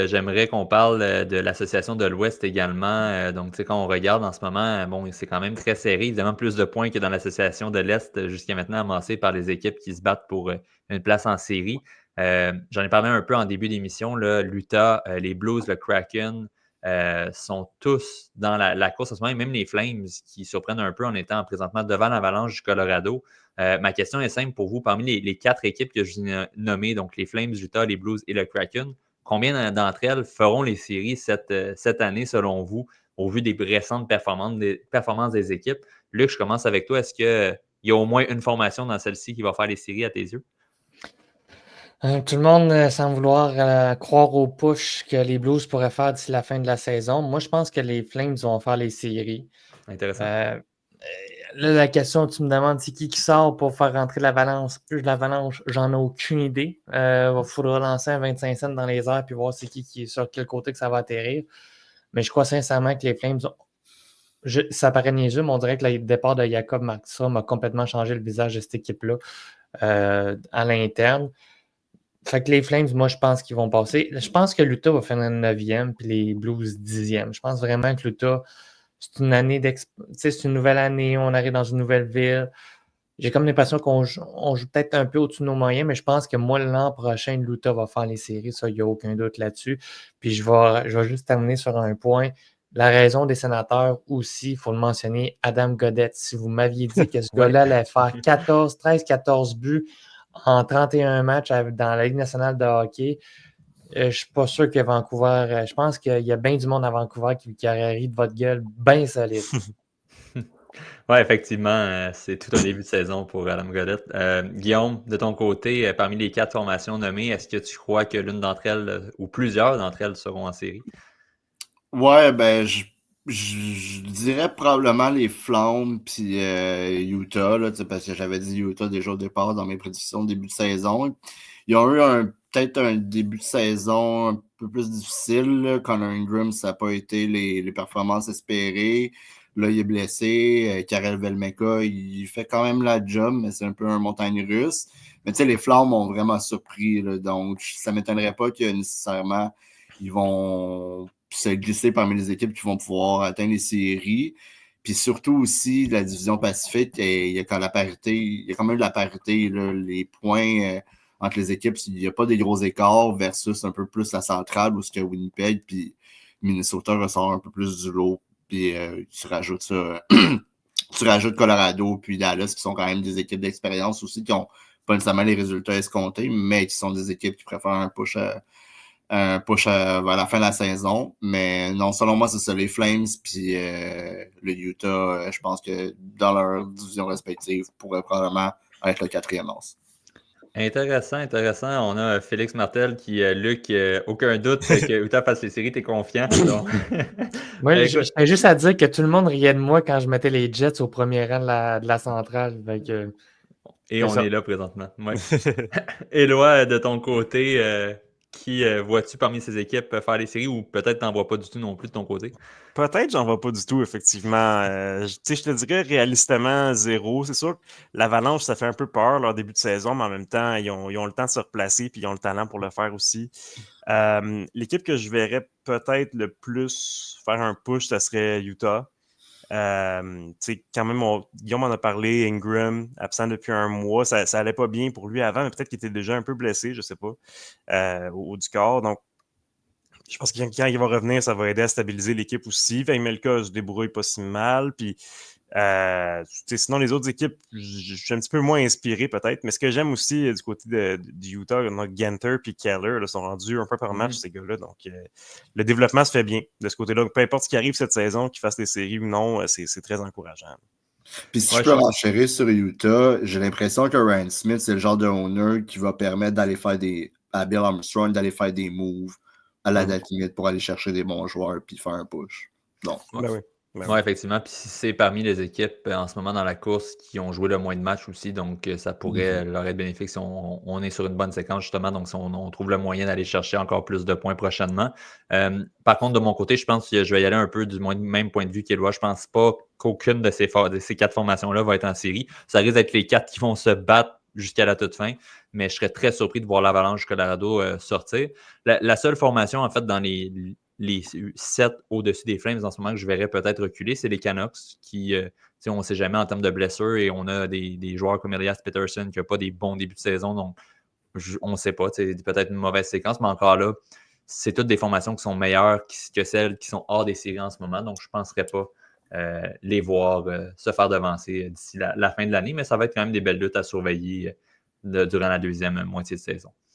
j'aimerais qu'on parle de l'association de l'Ouest également. Donc, tu sais, quand on regarde en ce moment, bon, c'est quand même très serré. Évidemment, plus de points que dans l'association de l'Est jusqu'à maintenant amassés par les équipes qui se battent pour une place en série. J'en ai parlé un peu en début d'émission. L'Utah, les Blues, le Kraken sont tous dans la course en ce moment, et même les Flames qui surprennent un peu en étant présentement devant l'Avalanche du Colorado. Ma question est simple pour vous. Parmi les 4 équipes que je vous ai nommées, donc les Flames, l'Utah, les Blues et le Kraken, combien d'entre elles feront les séries cette année, selon vous, au vu des récentes performances des équipes? Luc, je commence avec toi. Est-ce qu'il y a au moins une formation dans celle-ci qui va faire les séries à tes yeux? Tout le monde semble vouloir croire au push que les Blues pourraient faire d'ici la fin de la saison. Moi, je pense que les Flames vont faire les séries. Intéressant. Euh, Là, la question, tu me demandes c'est qui sort pour faire rentrer l'Avalanche, j'en ai aucune idée. Il faudra lancer un 25 cents dans les airs puis voir c'est qui est sur quel côté que ça va atterrir. Mais je crois sincèrement que les Flames, ça paraît niaiseux, mais on dirait que le départ de Jacob Markstrom a complètement changé le visage de cette équipe-là à l'interne. Fait que les Flames, moi, je pense qu'ils vont passer. Je pense que l'Utah va faire une 9e puis les Blues 10e. Je pense vraiment que l'Utah, c'est une année c'est une nouvelle année, on arrive dans une nouvelle ville. J'ai comme l'impression qu'on joue peut-être un peu au-dessus de nos moyens, mais je pense que moi, l'an prochain, l'Utah va faire les séries. Ça, il n'y a aucun doute là-dessus. Puis je vais juste terminer sur un point. La raison des sénateurs aussi, il faut le mentionner, Adam Godette. Si vous m'aviez dit que ce Oui. gars-là allait faire 13-14 buts en 31 matchs dans la Ligue nationale de hockey, je ne suis pas sûr que Vancouver. Je pense qu'il y a bien du monde à Vancouver qui aurait ri de votre gueule bien solide. Oui, effectivement, c'est tout un début de saison pour Adam Godette. Guillaume, de ton côté, parmi les 4 formations nommées, est-ce que tu crois que l'une d'entre elles, ou plusieurs d'entre elles, seront en série? Ouais, ben, je dirais probablement les Flammes puis Utah, là, parce que j'avais dit Utah déjà au départ dans mes prédictions de début de saison. Ils ont eu peut-être un début de saison un peu plus difficile. Là. Connor Ingram, ça n'a pas été les performances espérées. Là, il est blessé. Karel Velmeka, il fait quand même la job, mais c'est un peu un montagne russe. Mais tu sais, les Flammes m'ont vraiment surpris. Là, donc, ça ne m'étonnerait pas que nécessairement ils vont se glisser parmi les équipes qui vont pouvoir atteindre les séries. Puis surtout aussi, la division Pacifique, il y a quand même de la parité. Là, les points entre les équipes, il n'y a pas des gros écarts versus un peu plus la centrale où c'est Winnipeg, puis Minnesota ressort un peu plus du lot. Puis tu rajoutes ça. Tu rajoutes Colorado puis Dallas, qui sont quand même des équipes d'expérience aussi, qui n'ont pas nécessairement les résultats escomptés, mais qui sont des équipes qui préfèrent un push vers la fin de la saison. Mais non, selon moi, c'est ça, les Flames puis le Utah, je pense que dans leur division respective, pourraient probablement être le 4e lance. Intéressant, intéressant. On a Félix Martel qui, Luc, aucun doute que Utah fasse les séries, t'es confiant. Donc... Moi, Écoute, j'avais juste à dire que tout le monde riait de moi quand je mettais les Jets au premier rang de la centrale. et C'est on est ça. là présentement. Ouais. Éloi, de ton côté, qui vois-tu parmi ces équipes faire les séries, ou peut-être t'en vois pas du tout non plus de ton côté? Peut-être, j'en vois pas du tout, effectivement. Je te dirais réalistement 0. C'est sûr que l'Avalanche, ça fait un peu peur leur début de saison, mais en même temps, ils ont le temps de se replacer puis ils ont le talent pour le faire aussi. L'équipe que je verrais peut-être le plus faire un push, ça serait Utah. Quand même, Guillaume en a parlé, Ingram, absent depuis un mois, ça allait pas bien pour lui avant, mais peut-être qu'il était déjà un peu blessé, je sais pas, au haut du corps. Donc, je pense que quand il va revenir, ça va aider à stabiliser l'équipe aussi. Melka se débrouille pas si mal. Puis, sinon, les autres équipes, je suis un petit peu moins inspiré peut-être. Mais ce que j'aime aussi du côté du Utah, Genter et Keller là, sont rendus un peu par match, ces gars-là. Donc, le développement se fait bien de ce côté-là. Peu importe ce qui arrive cette saison, qu'ils fassent les séries ou non, c'est très encourageant. Puis si je peux renchérir sur Utah, j'ai l'impression que Ryan Smith, c'est le genre de owner qui va permettre d'aller faire à Bill Armstrong d'aller faire des moves à la date limite pour aller chercher des bons joueurs puis faire un push. Donc, Oui, effectivement. Puis c'est parmi les équipes en ce moment dans la course qui ont joué le moins de matchs aussi, donc ça pourrait leur être bénéfique si on est sur une bonne séquence, justement. Donc, si on trouve le moyen d'aller chercher encore plus de points prochainement. Par contre, de mon côté, je pense que je vais y aller un peu du même point de vue qu'Éloi. Je pense pas qu'aucune de ces 4 formations-là va être en série. Ça risque d'être les 4 qui vont se battre jusqu'à la toute fin, mais je serais très surpris de voir l'Avalanche Colorado sortir. La seule formation, en fait, dans les 7 au-dessus des Flames en ce moment que je verrais peut-être reculer, c'est les Canucks qui, on ne sait jamais en termes de blessures et on a des joueurs comme Elias Pettersson qui n'ont pas des bons débuts de saison, donc on ne sait pas, peut-être une mauvaise séquence, mais encore là, c'est toutes des formations qui sont meilleures que celles qui sont hors des séries en ce moment, donc je ne penserais pas les voir se faire devancer d'ici la fin de l'année, mais ça va être quand même des belles luttes à surveiller durant la deuxième moitié de saison.